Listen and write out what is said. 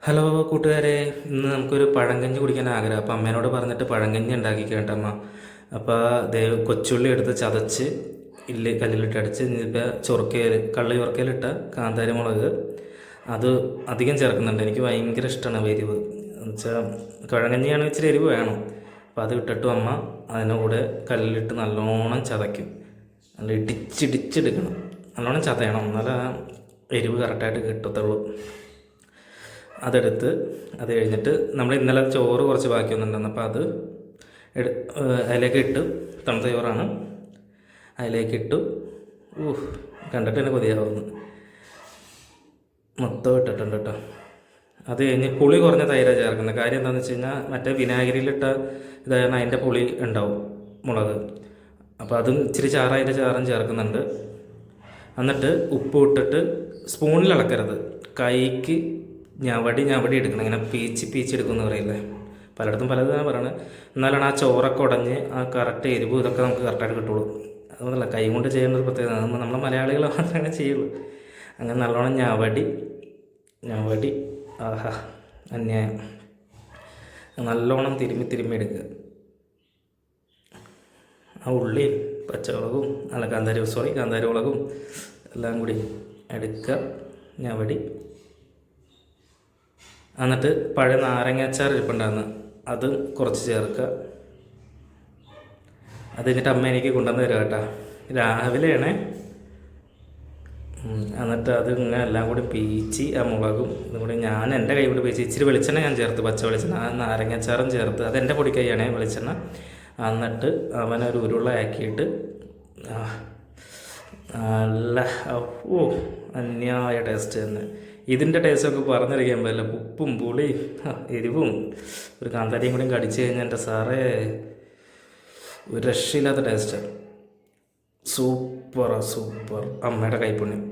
Hello കൂട്ടുകാരെ, ഇന്ന് നമുക്കൊരു പഴങ്കഞ്ഞി കുടിക്കാൻ ആഗ്രഹം. അപ്പം അമ്മേനോട് പറഞ്ഞിട്ട് പഴങ്കഞ്ഞി ഉണ്ടാക്കി കേട്ടമ്മ. അപ്പോൾ കൊച്ചുള്ളി എടുത്ത് ചതച്ച് കല്ലിലിട്ട് അടിച്ച് ഇനിയിപ്പോൾ കള്ളി ചൊറുക്കയിലിട്ട കാന്താരി മുളക് അത് അധികം ചേർക്കുന്നുണ്ട്. എനിക്ക് ഭയങ്കര ഇഷ്ടമാണ് എരിവ് എന്ന് വെച്ചാൽ പഴങ്കഞ്ഞിയാണെങ്കിൽ ഇച്ചിരി എരിവ് വേണം. അപ്പോൾ അത് ഇട്ടിട്ടും അമ്മ അതിൻ്റെ കൂടെ കല്ലിലിട്ട് നല്ലോണം ചതയ്ക്കും. നല്ല ഇടിച്ചിടിച്ചെടുക്കണം, നല്ലോണം ചതയണം, എന്നാലേ എരിവ് കറക്റ്റായിട്ട് കിട്ടത്തുള്ളൂ. അത് കഴിഞ്ഞിട്ട് നമ്മൾ ഇന്നലെ ചോറ് കുറച്ച് ബാക്കി വന്നിട്ടുണ്ടെന്ന്, അപ്പോൾ അത് അതിലേക്ക് ഇട്ട്, തണുത്ത ചോറാണ്, അതിലേക്ക് ഇട്ടു. കണ്ടിട്ട് തന്നെ കൊതിയാവുന്നു. മൊത്തം ഇട്ടിട്ടുണ്ട് കേട്ടോ. അത് കഴിഞ്ഞ് പുളി കുറഞ്ഞ തൈരാണ് ചേർക്കുന്നത്. കാര്യം എന്താണെന്ന് വെച്ച് കഴിഞ്ഞാൽ മറ്റേ വിനാഗിരിയിലിട്ട ഇതായത് അതിൻ്റെ പുളി ഉണ്ടാവും മുളക്. അപ്പോൾ അതും ഇച്ചിരി ചാറായിട്ട് ചാറും ചേർക്കുന്നുണ്ട്. എന്നിട്ട് ഉപ്പ് ഇട്ടിട്ട് സ്പൂണിൽ ഇളക്കരുത്, കൈക്ക് ഞവടി എടുക്കണം. ഇങ്ങനെ പീച്ച് എടുക്കുമെന്ന് പറയില്ലേ, പലയിടത്തും പലതാണ് പറയണത്. എന്നാലാണ് ആ ചോറൊക്കെ ഉടഞ്ഞ് ആ കറക്റ്റ് എരിവ് ഇതൊക്കെ നമുക്ക് കറക്റ്റായിട്ട് കിട്ടുള്ളൂ. അതുകൊണ്ടല്ല കൈ കൊണ്ട് ചെയ്യുന്നത് പ്രത്യേകത, നമ്മൾ മലയാളികൾ മാത്രമേ ചെയ്യുള്ളൂ. അങ്ങനെ നല്ലോണം ഞവടി ആഹാ അന്യായം. നല്ലോണം തിരുമ്മി എടുക്കുക. ആ ഉള്ളിയും പച്ചമുളകും കാന്താരി മുളകും എല്ലാം കൂടി എടുക്കുക, ഞവടി. എന്നിട്ട് പഴയ നാരങ്ങാച്ചാർ ഇരിപ്പുണ്ടായിരുന്നു, അത് കുറച്ച് ചേർക്കുക. അത് കഴിഞ്ഞിട്ട് അമ്മ എനിക്ക് കൊണ്ടുവന്ന് തരാം കേട്ടോ, രാവിലെയാണേ. എന്നിട്ട് അത് ഇങ്ങനെ എല്ലാം കൂടി പീച്ചി ആ മുളകും ഇതും കൂടി ഞാൻ എൻ്റെ കൈ കൊണ്ട് പീച്ചി, ഇച്ചിരി വെളിച്ചെണ്ണ ഞാൻ ചേർത്ത്, പച്ച വെളിച്ചെണ്ണ, ആ നാരങ്ങാച്ചാറും ചേർത്ത്, അതെൻ്റെ പൊടിക്കൈയാണേ വെളിച്ചെണ്ണ. എന്നിട്ട് അവനൊരു ഉരുളയാക്കിയിട്ട് നല്ല അന്യായ ടേസ്റ്റ് തന്നെ. ഇതിൻ്റെ ടേസ്റ്റൊക്കെ പറഞ്ഞറിയിക്കാൻ പറ്റില്ല. ഉപ്പും പുളിയും എരിവും ഒരു കാന്താരിയും കൂടി കടിച്ചു കഴിഞ്ഞാൽ എൻ്റെ സാറേ ഒരു രക്ഷയില്ലാത്ത ടേസ്റ്റ്. സൂപ്പർ അമ്മയുടെ കൈപ്പുണ്യം.